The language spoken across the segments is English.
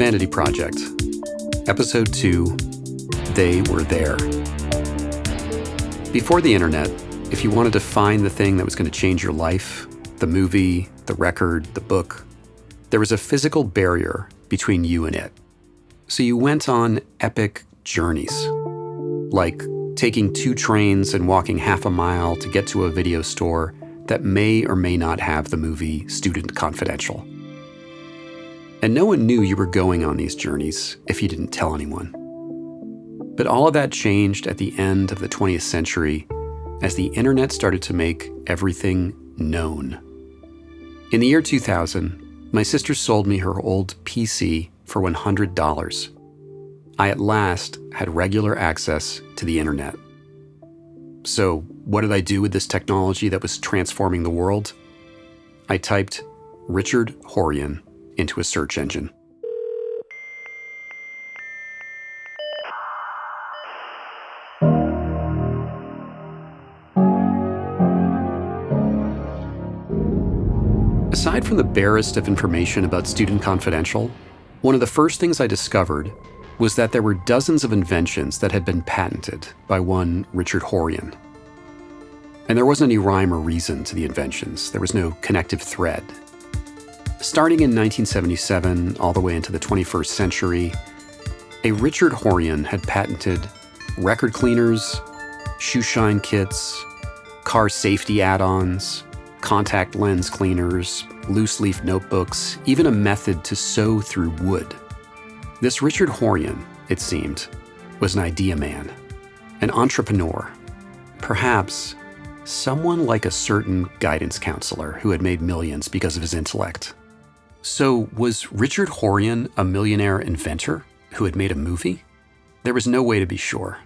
Vanity Project, Episode 2, They Were There. Before the internet, if you wanted to find the thing that was going to change your life, the movie, the record, the book, there was a physical barrier between you and it. So you went on epic journeys, like taking 2 trains and walking half a mile to get to a video store that may or may not have the movie Student Confidential. And no one knew you were going on these journeys if you didn't tell anyone. But all of that changed at the end of the 20th century as the internet started to make everything known. In the year 2000, my sister sold me her old PC for $100. I at last had regular access to the internet. So what did I do with this technology that was transforming the world? I typed Richard Horian into a search engine. Aside from the barest of information about Student Confidential, one of the first things I discovered was that there were dozens of inventions that had been patented by one Richard Horian. And there wasn't any rhyme or reason to the inventions. There was no connective thread. Starting in 1977 all the way into the 21st century, a Richard Horian had patented record cleaners, shoe shine kits, car safety add-ons, contact lens cleaners, loose leaf notebooks, even a method to sew through wood. This Richard Horian, it seemed, was an idea man, an entrepreneur, perhaps someone like a certain guidance counselor who had made millions because of his intellect. So was Richard Horian a millionaire inventor who had made a movie? There was no way to be sure.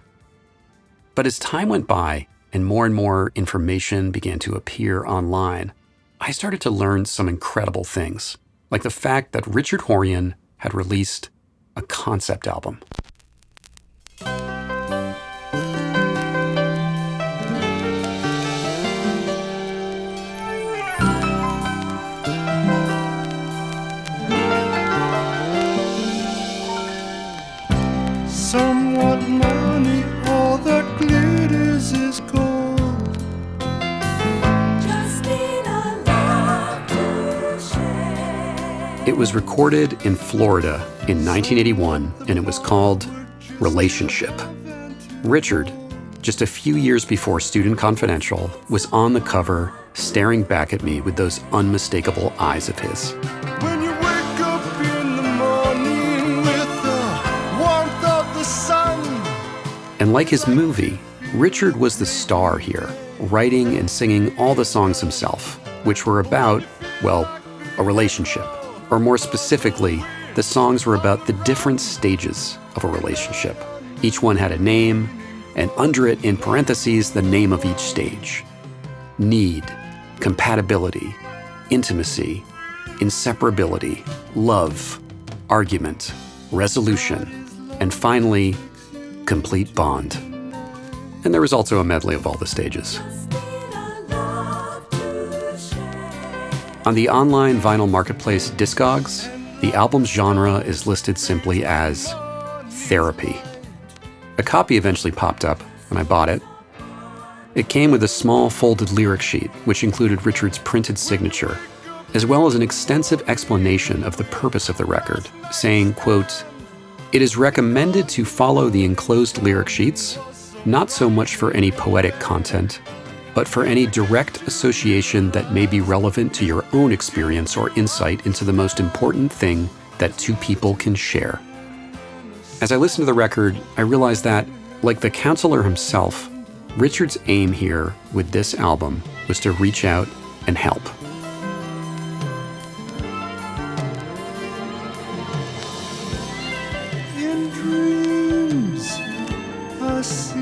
But as time went by and more information began to appear online, I started to learn some incredible things, like the fact that Richard Horian had released a concept album. Somewhat money, all that glitters is gold. Just need a love to share. It was recorded in Florida in 1981, and it was called Relationship. Richard, just a few years before Student Confidential, was on the cover staring back at me with those unmistakable eyes of his. When you wake up in the morning with the warmth of the sun. And like his movie, Richard was the star here, writing and singing all the songs himself, which were about, well, a relationship. Or more specifically, the songs were about the different stages of a relationship. Each one had a name, and under it, in parentheses, the name of each stage. Need, compatibility, intimacy, inseparability, love, argument, resolution, and finally, complete bond. And there was also a medley of all the stages. On the online vinyl marketplace Discogs, the album's genre is listed simply as therapy. A copy eventually popped up, and I bought it. It came with a small folded lyric sheet, which included Richard's printed signature, as well as an extensive explanation of the purpose of the record, saying, quote, "It is recommended to follow the enclosed lyric sheets, not so much for any poetic content, but for any direct association that may be relevant to your own experience or insight into the most important thing that 2 people can share." As I listened to the record, I realized that, like the counselor himself, Richard's aim here with this album was to reach out and help. In dreams, I see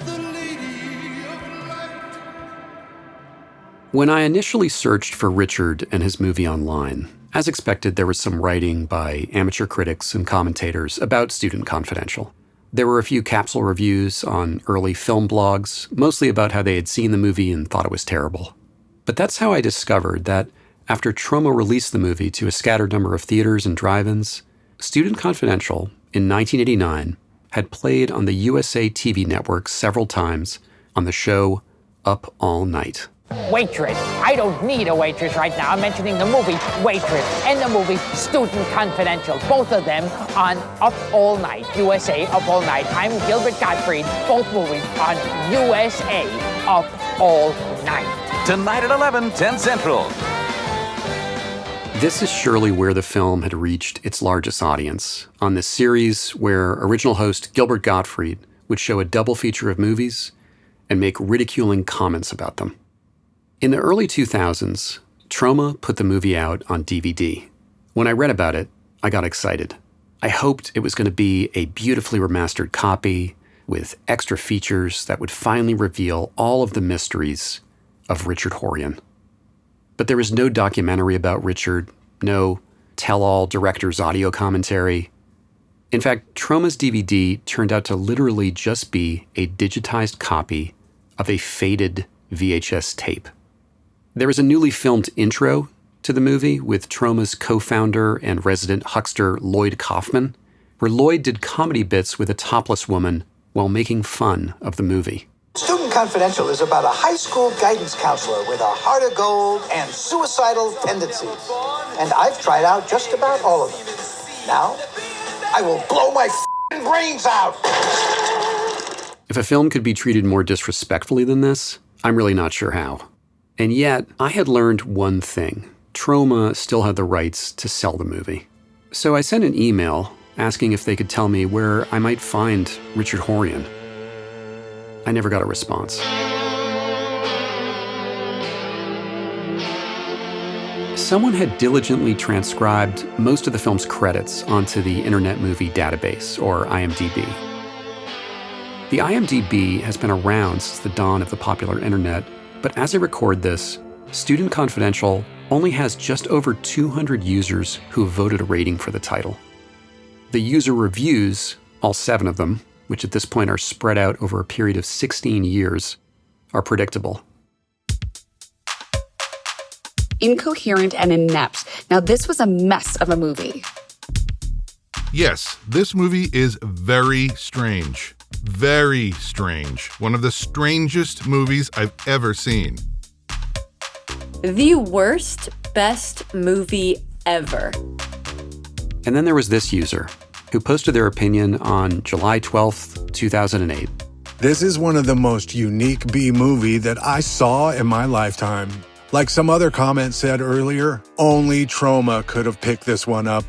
the Lady of Light. When I initially searched for Richard and his movie online, as expected, there was some writing by amateur critics and commentators about Student Confidential. There were a few capsule reviews on early film blogs, mostly about how they had seen the movie and thought it was terrible. But that's how I discovered that After Troma released the movie to a scattered number of theaters and drive-ins, Student Confidential, in 1989, had played on the USA TV network several times on the show Up All Night. Waitress. I don't need a waitress right now. I'm mentioning the movie Waitress and the movie Student Confidential. Both of them on Up All Night, USA Up All Night. I'm Gilbert Gottfried. Both movies on USA Up All Night. Tonight at 11, 10 Central. This is surely where the film had reached its largest audience, on this series where original host Gilbert Gottfried would show a double feature of movies and make ridiculing comments about them. In the early 2000s, Troma put the movie out on DVD. When I read about it, I got excited. I hoped it was going to be a beautifully remastered copy with extra features that would finally reveal all of the mysteries of Richard Horian. But there was no documentary about Richard, no tell-all director's audio commentary. In fact, Troma's DVD turned out to literally just be a digitized copy of a faded VHS tape. There was a newly filmed intro to the movie with Troma's co-founder and resident huckster Lloyd Kaufman, where Lloyd did comedy bits with a topless woman while making fun of the movie. Student Confidential is about a high school guidance counselor with a heart of gold and suicidal tendencies. And I've tried out just about all of them. Now, I will blow my brains out! If a film could be treated more disrespectfully than this, I'm really not sure how. And yet, I had learned one thing. Troma still had the rights to sell the movie. So I sent an email asking if they could tell me where I might find Richard Horian. I never got a response. Someone had diligently transcribed most of the film's credits onto the Internet Movie Database, or IMDb. The IMDb has been around since the dawn of the popular internet, but as I record this, Student Confidential only has just over 200 users who have voted a rating for the title. The user reviews, all 7 of them, which at this point are spread out over a period of 16 years, are predictable. Incoherent and inept. Now, this was a mess of a movie. Yes, this movie is very strange. Very strange. One of the strangest movies I've ever seen. The worst, best movie ever. And then there was this user who posted their opinion on July 12th, 2008. This is one of the most unique B-movie that I saw in my lifetime. Like some other comment said earlier, only Troma could have picked this one up.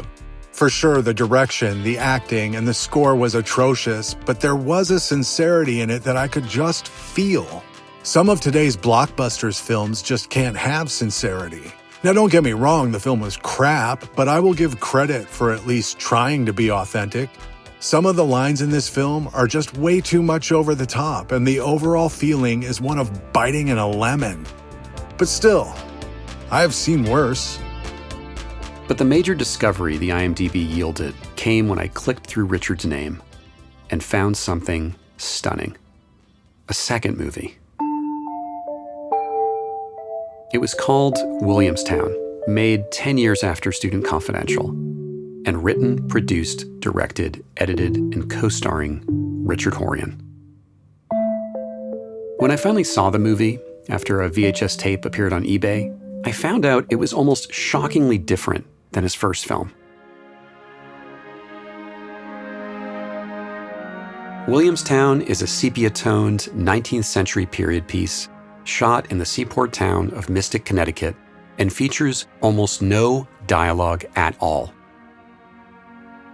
For sure, the direction, the acting, and the score was atrocious, but there was a sincerity in it that I could just feel. Some of today's blockbusters films just can't have sincerity. Now, don't get me wrong, the film was crap, but I will give credit for at least trying to be authentic. Some of the lines in this film are just way too much over the top, and the overall feeling is one of biting in a lemon. But still, I have seen worse. But the major discovery the IMDb yielded came when I clicked through Richard's name and found something stunning. A second movie. It was called Williamstown, made 10 years after Student Confidential, and written, produced, directed, edited, and co-starring Richard Horian. When I finally saw the movie, after a VHS tape appeared on eBay, I found out it was almost shockingly different than his first film. Williamstown is a sepia-toned 19th century period piece shot in the seaport town of Mystic, Connecticut, and features almost no dialogue at all.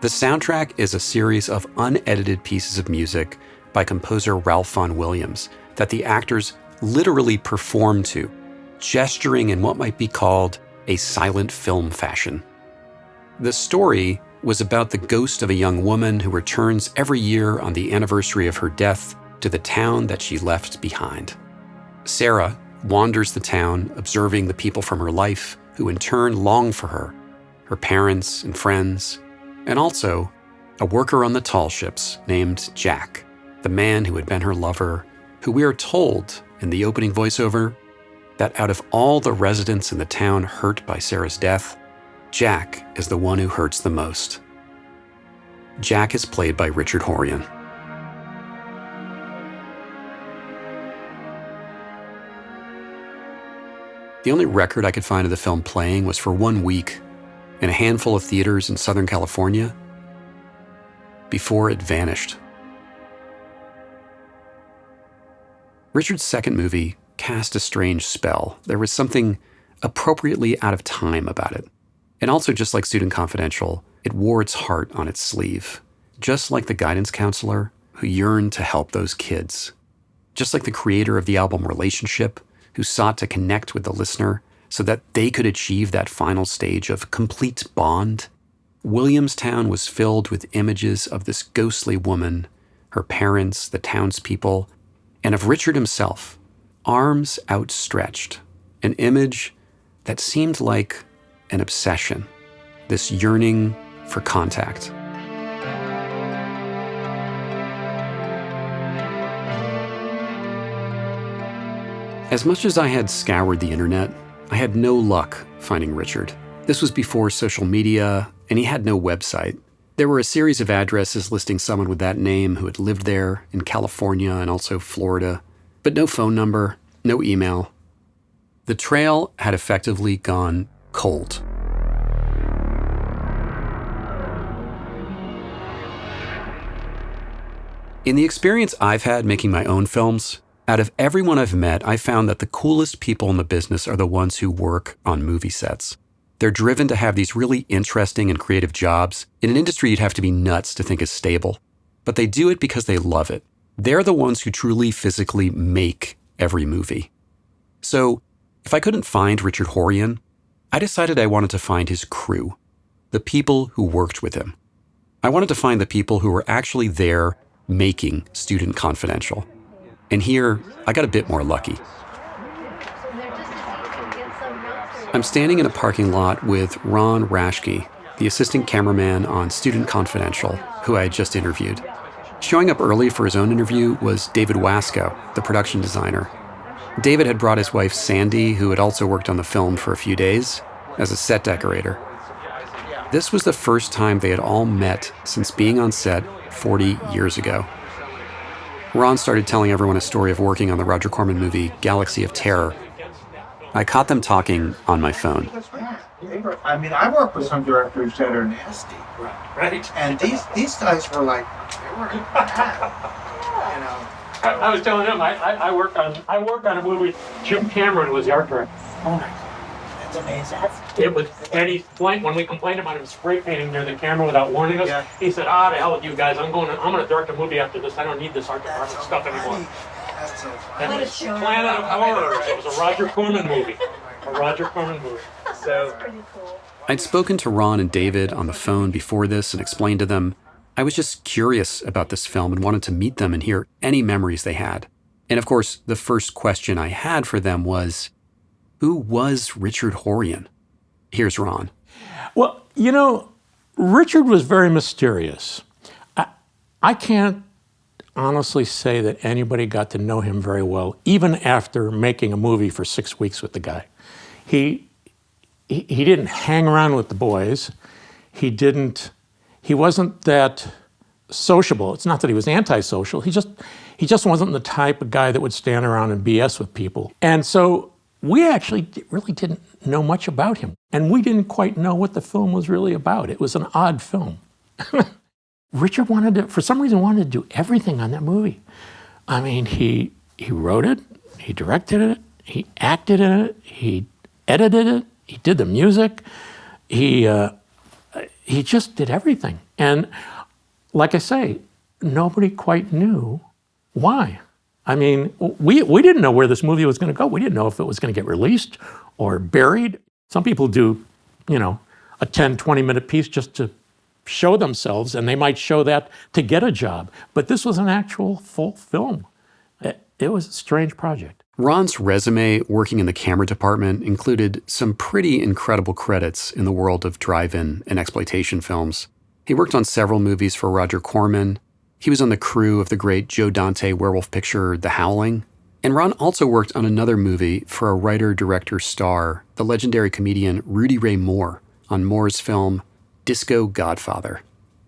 The soundtrack is a series of unedited pieces of music by composer Ralph Vaughan Williams that the actors literally perform to, gesturing in what might be called a silent film fashion. The story was about the ghost of a young woman who returns every year on the anniversary of her death to the town that she left behind. Sarah wanders the town, observing the people from her life who in turn long for her, her parents and friends, and also a worker on the tall ships named Jack, the man who had been her lover, who we are told in the opening voiceover that out of all the residents in the town hurt by Sarah's death, Jack is the one who hurts the most. Jack is played by Richard Horian. The only record I could find of the film playing was for 1 week in a handful of theaters in Southern California before it vanished. Richard's second movie cast a strange spell. There was something appropriately out of time about it. And also, just like Student Confidential, it wore its heart on its sleeve. Just like the guidance counselor who yearned to help those kids. Just like the creator of the album Relationship, who sought to connect with the listener so that they could achieve that final stage of complete bond, Williamstown was filled with images of this ghostly woman, her parents, the townspeople, and of Richard himself, arms outstretched, an image that seemed like an obsession, this yearning for contact. As much as I had scoured the internet, I had no luck finding Richard. This was before social media, and he had no website. There were a series of addresses listing someone with that name who had lived there in California and also Florida, but no phone number, no email. The trail had effectively gone cold. In the experience I've had making my own films, out of everyone I've met, I found that the coolest people in the business are the ones who work on movie sets. They're driven to have these really interesting and creative jobs in an industry you'd have to be nuts to think is stable. But they do it because they love it. They're the ones who truly physically make every movie. So, if I couldn't find Richard Horian, I decided I wanted to find his crew, the people who worked with him. I wanted to find the people who were actually there making Student Confidential. And here, I got a bit more lucky. I'm standing in a parking lot with Ron Raschke, the assistant cameraman on Student Confidential, who I had just interviewed. Showing up early for his own interview was David Wasco, the production designer. David had brought his wife Sandy, who had also worked on the film for a few days, as a set decorator. This was the first time they had all met since being on set 40 years ago. Ron started telling everyone a story of working on the Roger Corman movie Galaxy of Terror. I caught them talking on my phone. I mean, I work with some directors that are nasty, right? And these guys were like, they were bad, you know. I was telling him I work on a movie. Jim Cameron was the art director. Oh my God, that's amazing. It was Eddie Blank when we complained about him spray painting near the camera without warning us. Yeah. He said, "To hell with you guys. I'm going to direct a movie after this. I don't need this art department stuff anymore." That's so funny. And it was Planet of Horrors. It was a Roger Corman movie. So Pretty cool. I'd spoken to Ron and David on the phone before this and explained to them I was just curious about this film and wanted to meet them and hear any memories they had. And of course, the first question I had for them was, who was Richard Horian? Here's Ron. Well, you know, Richard was very mysterious. I can't honestly say that anybody got to know him very well, even after making a movie for 6 weeks with the guy. He didn't hang around with the boys. He wasn't that sociable. It's not that he was antisocial. He just wasn't the type of guy that would stand around and BS with people. And so we actually really didn't know much about him. And we didn't quite know what the film was really about. It was an odd film. Richard for some reason wanted to do everything on that movie. I mean, he wrote it, he directed it, he acted in it, he edited it, he did the music, he just did everything. And like I say, nobody quite knew why. I mean, we didn't know where this movie was going to go. We didn't know if it was going to get released or buried. Some people do, a 10, 20-minute piece just to show themselves, and they might show that to get a job. But this was an actual full film. It was a strange project. Ron's resume working in the camera department included some pretty incredible credits in the world of drive-in and exploitation films. He worked on several movies for Roger Corman. He was on the crew of the great Joe Dante werewolf picture The Howling. And Ron also worked on another movie for a writer-director star, the legendary comedian Rudy Ray Moore, on Moore's film Disco Godfather.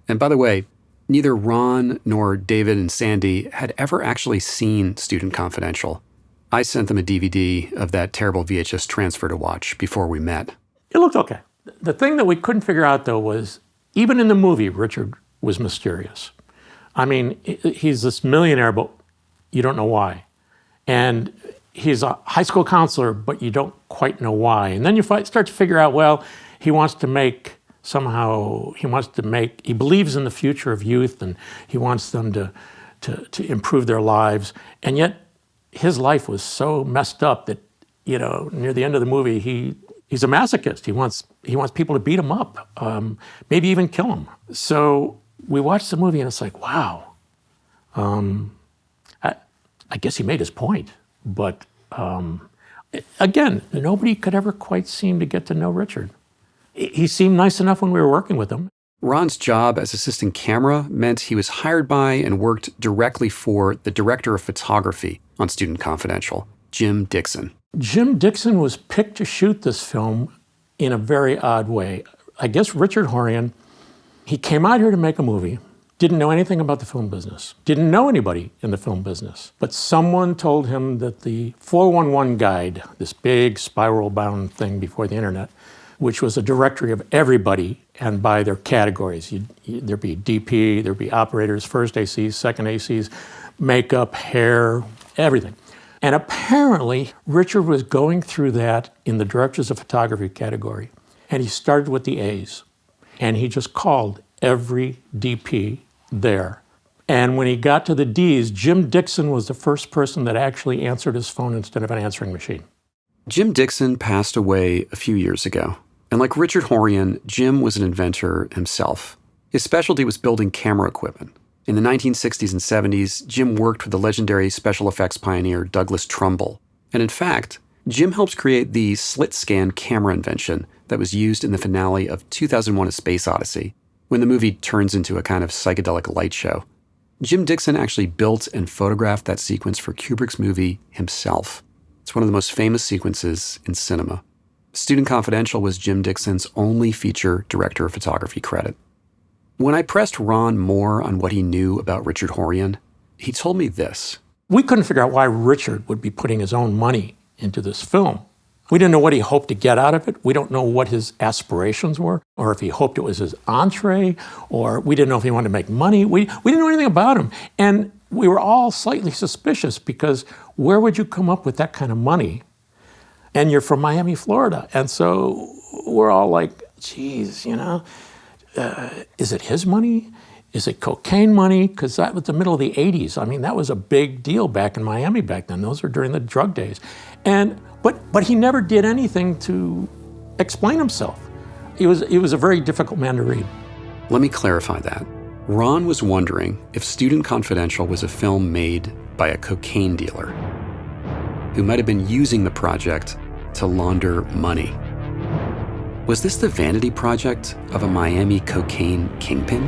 And by the way, neither Ron nor David and Sandy had ever actually seen Student Confidential. I sent them a DVD of that terrible VHS transfer to watch before we met. It looked okay. The thing that we couldn't figure out, though, was even in the movie, Richard was mysterious. I mean, he's this millionaire, but you don't know why. And he's a high school counselor, but you don't quite know why. And then you start to figure out, well, he believes in the future of youth, and he wants them to improve their lives. And yet his life was so messed up that, near the end of the movie, he's a masochist. He wants people to beat him up, maybe even kill him. So we watched the movie and it's like, wow. I guess he made his point, but again, nobody could ever quite seem to get to know Richard. He seemed nice enough when we were working with him. Ron's job as assistant camera meant he was hired by and worked directly for the director of photography on Student Confidential, Jim Dixon. Jim Dixon was picked to shoot this film in a very odd way. I guess Richard Horian, he came out here to make a movie, didn't know anything about the film business, didn't know anybody in the film business, but someone told him that the 411 guide, this big spiral-bound thing before the internet, which was a directory of everybody and by their categories. There'd be DP, there'd be operators, first ACs, second ACs, makeup, hair, everything. And apparently, Richard was going through that in the directors of photography category. And he started with the A's. And he just called every DP there. And when he got to the D's, Jim Dixon was the first person that actually answered his phone instead of an answering machine. Jim Dixon passed away a few years ago. And like Richard Horian, Jim was an inventor himself. His specialty was building camera equipment. In the 1960s and 70s, Jim worked with the legendary special effects pioneer Douglas Trumbull. And in fact, Jim helps create the slit-scan camera invention that was used in the finale of 2001: A Space Odyssey, when the movie turns into a kind of psychedelic light show. Jim Dixon actually built and photographed that sequence for Kubrick's movie himself. It's one of the most famous sequences in cinema. Student Confidential was Jim Dixon's only feature director of photography credit. When I pressed Ron more on what he knew about Richard Horian, he told me this. We couldn't figure out why Richard would be putting his own money into this film. We didn't know what he hoped to get out of it. We don't know what his aspirations were, or if he hoped it was his entree, or we didn't know if he wanted to make money. We didn't know anything about him. And we were all slightly suspicious because where would you come up with that kind of money? And you're from Miami, Florida. And so we're all like, geez, is it his money? Is it cocaine money? Because that was the middle of the 80s. I mean, that was a big deal back in Miami back then. Those were during the drug days. But he never did anything to explain himself. He was a very difficult man to read. Let me clarify that. Ron was wondering if Student Confidential was a film made by a cocaine dealer who might have been using the project to launder money. Was this the vanity project of a Miami cocaine kingpin?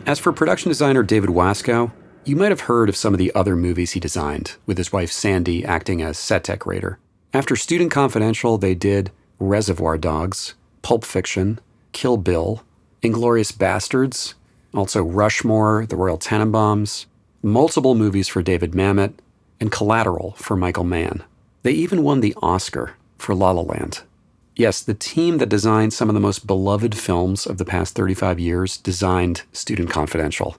As for production designer David Wascow, you might have heard of some of the other movies he designed, with his wife Sandy acting as set decorator. After Student Confidential, they did Reservoir Dogs, Pulp Fiction, Kill Bill, Inglourious Bastards, also Rushmore, The Royal Tenenbaums, multiple movies for David Mamet, and Collateral for Michael Mann. They even won the Oscar for La La Land. Yes, the team that designed some of the most beloved films of the past 35 years designed Student Confidential.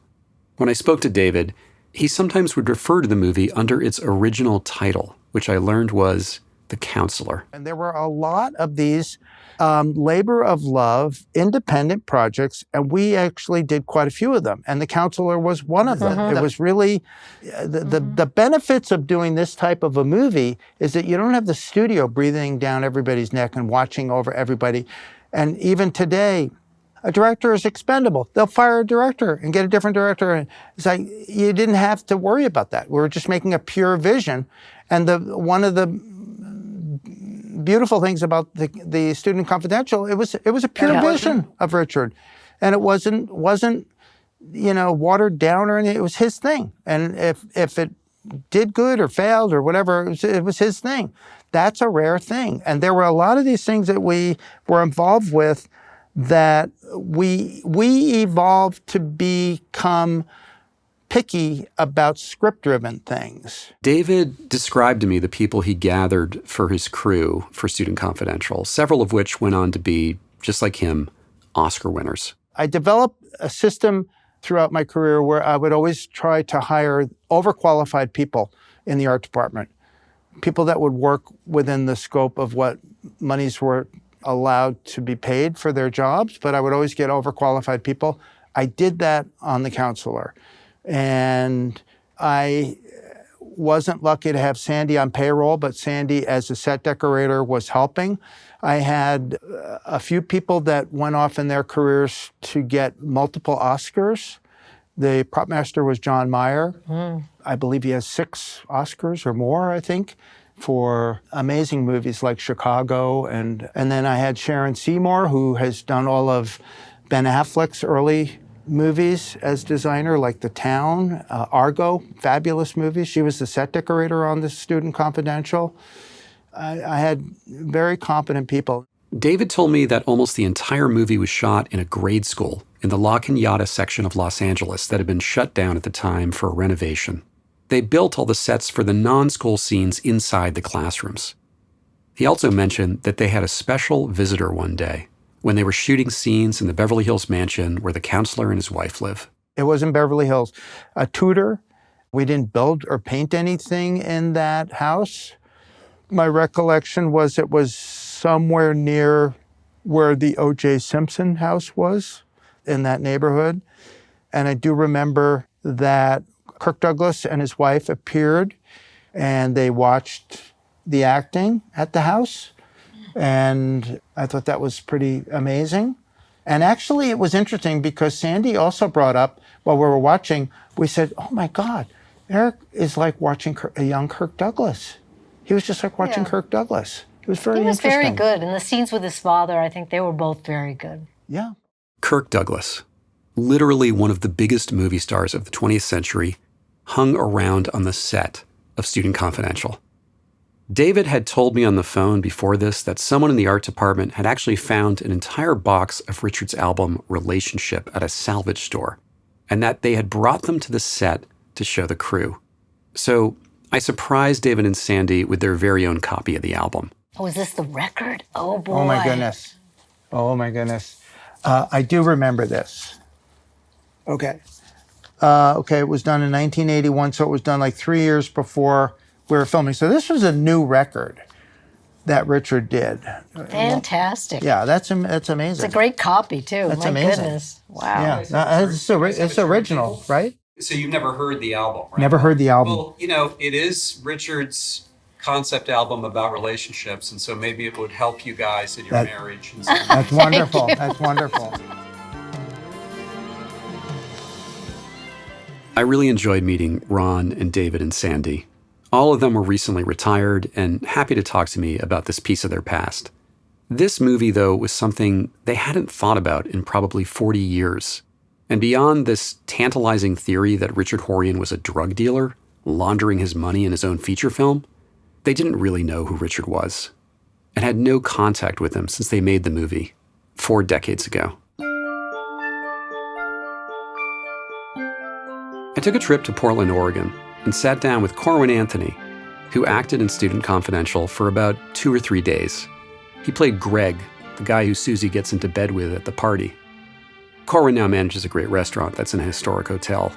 When I spoke to David, he sometimes would refer to the movie under its original title, which I learned was The Counselor. And there were a lot of these labor of love, independent projects, and we actually did quite a few of them. And The Counselor was one of them. It was really, the benefits of doing this type of a movie is that you don't have the studio breathing down everybody's neck and watching over everybody. And even today, a director is expendable. They'll fire a director and get a different director. And it's like, you didn't have to worry about that. We were just making a pure vision. And one of the beautiful things about the Student Confidential, it was a pure vision of Richard. And it wasn't watered down or anything. It was his thing. And if it did good or failed or whatever, it was his thing. That's a rare thing. And there were a lot of these things that we were involved with that we evolved to become picky about script-driven things. David described to me the people he gathered for his crew for Student Confidential, several of which went on to be, just like him, Oscar winners. I developed a system throughout my career where I would always try to hire overqualified people in the art department, people that would work within the scope of what monies were allowed to be paid for their jobs, but I would always get overqualified people. I did that on The Counselor. And I wasn't lucky to have Sandy on payroll, but Sandy, as a set decorator, was helping. I had a few people that went off in their careers to get multiple Oscars. The prop master was John Meyer. I believe he has 6 Oscars or more, I think, for amazing movies like Chicago. And then I had Sharon Seymour, who has done all of Ben Affleck's early movies as designer, like The Town, Argo, fabulous movies. She was the set decorator on the Student Confidential. I had very competent people. David told me that almost the entire movie was shot in a grade school in the La Cañada section of Los Angeles that had been shut down at the time for a renovation. They built all the sets for the non-school scenes inside the classrooms. He also mentioned that they had a special visitor one day when they were shooting scenes in the Beverly Hills mansion where the counselor and his wife live. It was in Beverly Hills. A tutor. We didn't build or paint anything in that house. My recollection was it was somewhere near where the O.J. Simpson house was in that neighborhood. And I do remember that Kirk Douglas and his wife appeared and they watched the acting at the house. And I thought that was pretty amazing. And actually, it was interesting because Sandy also brought up, while we were watching, we said, oh my God, Eric is like watching a young Kirk Douglas. He was just like watching Kirk Douglas. It was very interesting. He was very good. And the scenes with his father, I think they were both very good. Yeah. Kirk Douglas, literally one of the biggest movie stars of the 20th century, hung around on the set of Student Confidential. David had told me on the phone before this that someone in the art department had actually found an entire box of Richard's album Relationship at a salvage store, and that they had brought them to the set to show the crew. So I surprised David and Sandy with their very own copy of the album. Oh, is this the record? Oh, boy. Oh, my goodness. Oh, my goodness. I do remember this. Okay. It was done in 1981, so it was done like 3 years before we were filming. So this was a new record that Richard did. Fantastic. Yeah, that's amazing. It's a great copy, too. That's My amazing. Goodness. Wow. Yeah, it's original, right? So you've never heard the album, right? Never heard the album. Well, it is Richard's concept album about relationships, and so maybe it would help you guys in your marriage. And That's wonderful. That's wonderful. I really enjoyed meeting Ron and David and Sandy. All of them were recently retired and happy to talk to me about this piece of their past. This movie, though, was something they hadn't thought about in probably 40 years. And beyond this tantalizing theory that Richard Horian was a drug dealer, laundering his money in his own feature film, they didn't really know who Richard was and had no contact with him since they made the movie 4 decades ago. I took a trip to Portland, Oregon, and sat down with Corwin Anthony, who acted in Student Confidential for about 2 or 3 days. He played Greg, the guy who Susie gets into bed with at the party. Corwin now manages a great restaurant that's in a historic hotel.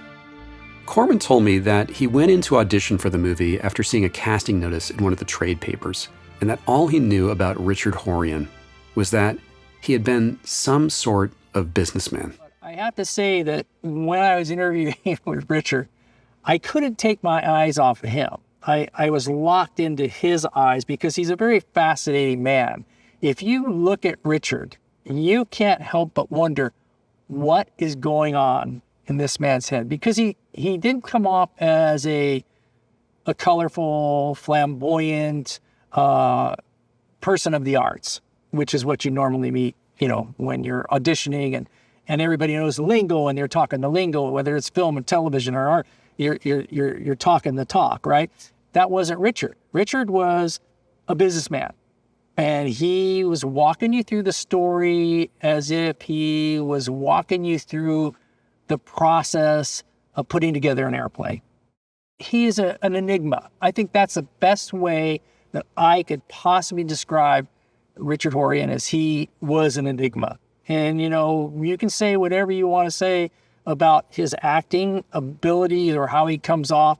Corwin told me that he went in to audition for the movie after seeing a casting notice in one of the trade papers, and that all he knew about Richard Horian was that he had been some sort of businessman. I have to say that when I was interviewing with Richard, I couldn't take my eyes off of him. I was locked into his eyes because he's a very fascinating man. If you look at Richard, you can't help but wonder what is going on in this man's head, because he didn't come off as a colorful, flamboyant person of the arts, which is what you normally meet, when you're auditioning and everybody knows the lingo and they're talking the lingo, whether it's film and television or art, you're talking the talk, right? That wasn't Richard. Richard was a businessman, and he was walking you through the story as if he was walking you through the process of putting together an airplane. He is an enigma. I think that's the best way that I could possibly describe Richard Horian, as he was an enigma. And, you can say whatever you want to say about his acting ability or how he comes off,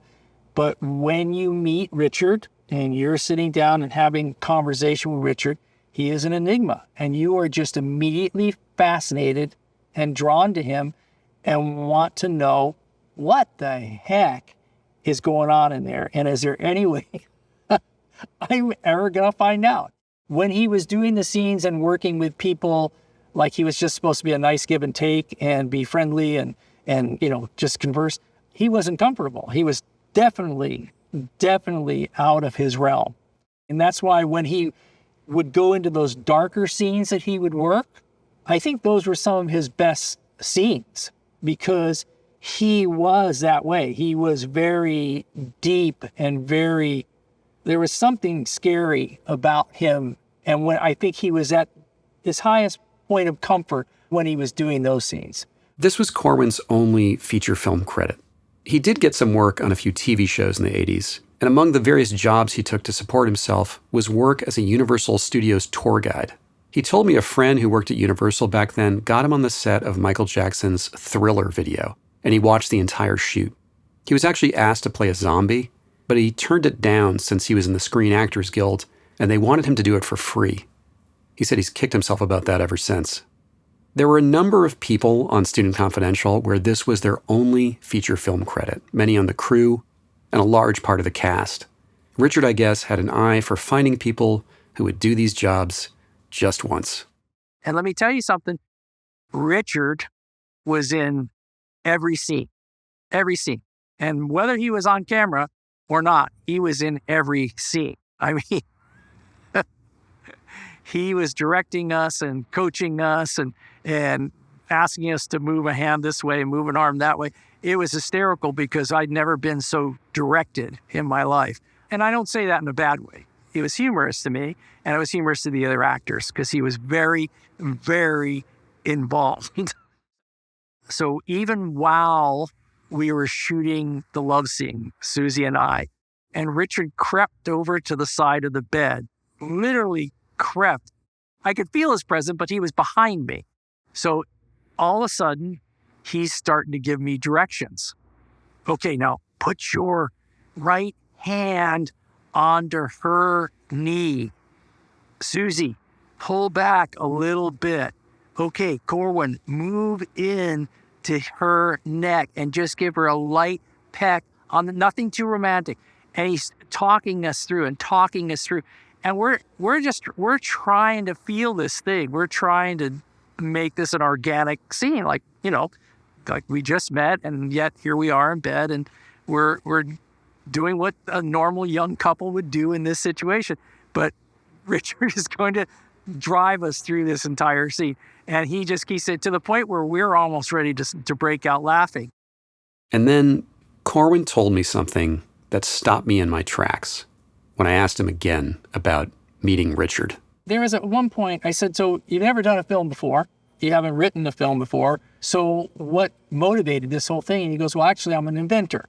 but when you meet Richard and you're sitting down and having conversation with Richard, he is an enigma, and you are just immediately fascinated and drawn to him and want to know what the heck is going on in there, and is there any way I'm ever going to find out? When he was doing the scenes and working with people, like he was just supposed to be a nice give and take and be friendly and just converse, he wasn't comfortable. He was definitely out of his realm. And that's why when he would go into those darker scenes that he would work, I think those were some of his best scenes, because he was that way. He was very deep and there was something scary about him. And when I think he was at his highest point of comfort when he was doing those scenes. This was Corwin's only feature film credit. He did get some work on a few TV shows in the 80s, and among the various jobs he took to support himself was work as a Universal Studios tour guide. He told me a friend who worked at Universal back then got him on the set of Michael Jackson's Thriller video, and he watched the entire shoot. He was actually asked to play a zombie, but he turned it down since he was in the Screen Actors Guild, and they wanted him to do it for free. He said he's kicked himself about that ever since. There were a number of people on Student Confidential where this was their only feature film credit, many on the crew and a large part of the cast. Richard, I guess, had an eye for finding people who would do these jobs just once. And let me tell you something. Richard was in every scene. And whether he was on camera or not, he was in every scene. I mean, he was directing us and coaching us and asking us to move a hand this way, move an arm that way. It was hysterical because I'd never been so directed in my life. And I don't say that in a bad way. It was humorous to me, and it was humorous to the other actors because he was very, very involved. So even while we were shooting the love scene, Susie and I, and Richard crept over to the side of the bed, literally crept. I could feel his presence, but he was behind me. So all of a sudden, he's starting to give me directions. Okay, now put your right hand onto her knee. Susie, pull back a little bit. Okay, Corwin, move in to her neck and just give her a light peck on nothing too romantic. And he's talking us through. And we're trying to feel this thing. We're trying to make this an organic scene, like we just met, and yet here we are in bed, and we're doing what a normal young couple would do in this situation. But Richard is going to drive us through this entire scene. And he just keeps it to the point where we're almost ready to break out laughing. And then Corwin told me something that stopped me in my tracks when I asked him again about meeting Richard. There was at one point, I said, so you've never done a film before. You haven't written a film before. So what motivated this whole thing? And he goes, well, actually, I'm an inventor.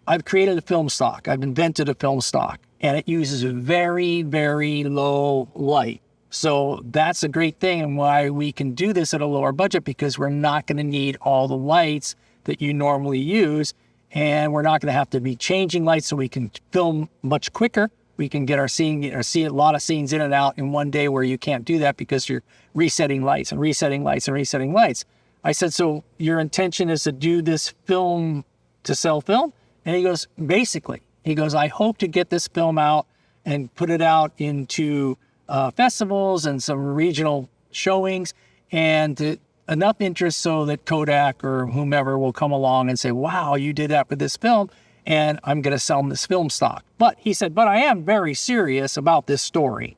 I've created a film stock. I've invented a film stock. And it uses a very, very low light. So that's a great thing and why we can do this at a lower budget, because we're not going to need all the lights that you normally use. And we're not going to have to be changing lights, so we can film much quicker. We can get see a lot of scenes in and out in one day where you can't do that because you're resetting lights and resetting lights and resetting lights. I said, so your intention is to do this film to sell film? And he goes, basically. He goes, I hope to get this film out and put it out into festivals and some regional showings, and enough interest so that Kodak or whomever will come along and say, wow, you did that with this film, and I'm going to sell them this film stock. But he said, but I am very serious about this story.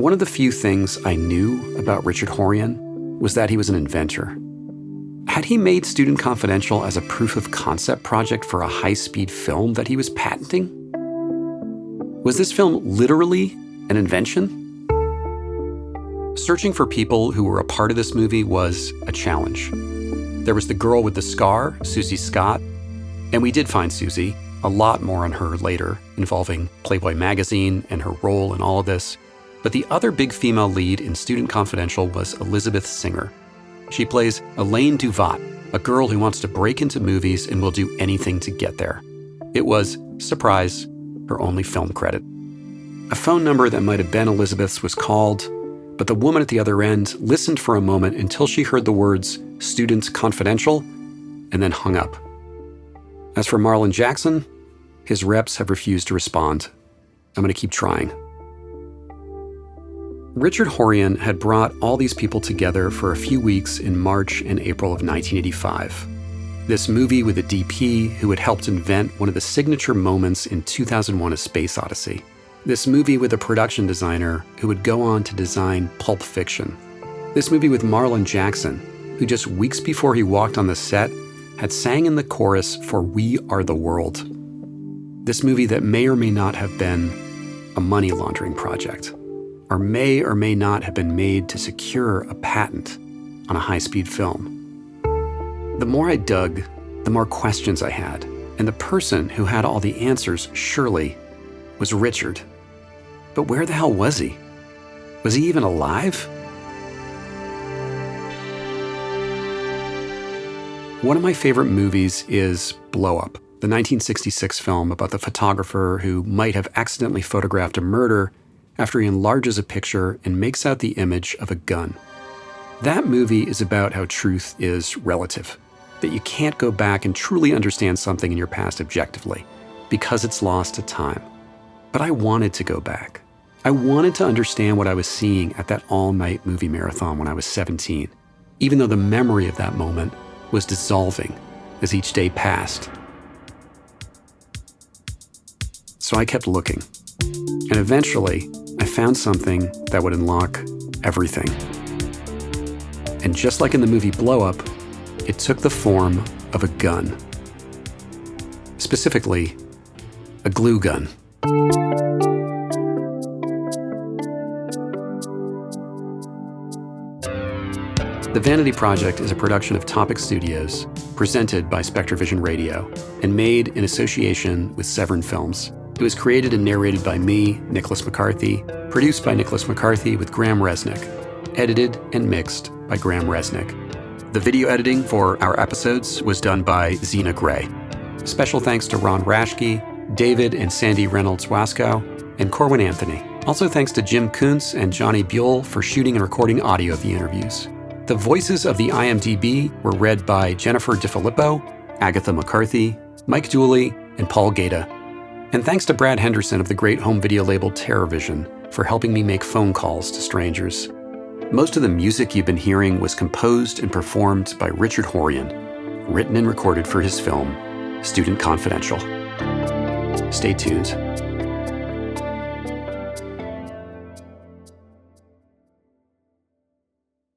One of the few things I knew about Richard Horian was that he was an inventor. Had he made Student Confidential as a proof of concept project for a high-speed film that he was patenting? Was this film literally an invention? Searching for people who were a part of this movie was a challenge. There was the girl with the scar, Susie Scott, and we did find Susie, a lot more on her later, involving Playboy magazine and her role in all of this. But the other big female lead in Student Confidential was Elizabeth Singer. She plays Elaine Duvat, a girl who wants to break into movies and will do anything to get there. It was, surprise, her only film credit. A phone number that might have been Elizabeth's was called, but the woman at the other end listened for a moment until she heard the words Student Confidential and then hung up. As for Marlon Jackson, his reps have refused to respond. I'm going to keep trying. Richard Horian had brought all these people together for a few weeks in March and April of 1985. This movie with a DP who had helped invent one of the signature moments in 2001: A Space Odyssey. This movie with a production designer who would go on to design Pulp Fiction. This movie with Marlon Jackson, who just weeks before he walked on the set had sang in the chorus for We Are the World. This movie that may or may not have been a money laundering project, or may not have been made to secure a patent on a high-speed film. The more I dug, the more questions I had, and the person who had all the answers, surely, was Richard. But where the hell was he? Was he even alive? One of my favorite movies is Blow Up, the 1966 film about the photographer who might have accidentally photographed a murder after he enlarges a picture and makes out the image of a gun. That movie is about how truth is relative, that you can't go back and truly understand something in your past objectively because it's lost to time. But I wanted to go back. I wanted to understand what I was seeing at that all-night movie marathon when I was 17, even though the memory of that moment was dissolving as each day passed. So I kept looking, and eventually I found something that would unlock everything. And just like in the movie Blow Up, it took the form of a gun. Specifically, a glue gun. The Vanity Project is a production of Topic Studios, presented by SpectreVision Radio, and made in association with Severin Films. It was created and narrated by me, Nicholas McCarthy, produced by Nicholas McCarthy with Graham Resnick, edited and mixed by Graham Resnick. The video editing for our episodes was done by Zena Gray. Special thanks to Ron Rashke, David and Sandy Reynolds-Waskow, and Corwin Anthony. Also thanks to Jim Kuntz and Johnny Buell for shooting and recording audio of the interviews. The voices of the IMDb were read by Jennifer DiFilippo, Agatha McCarthy, Mike Dooley, and Paul Gaeta. And thanks to Brad Henderson of the great home video label TerrorVision for helping me make phone calls to strangers. Most of the music you've been hearing was composed and performed by Richard Horian, written and recorded for his film, Student Confidential. Stay tuned.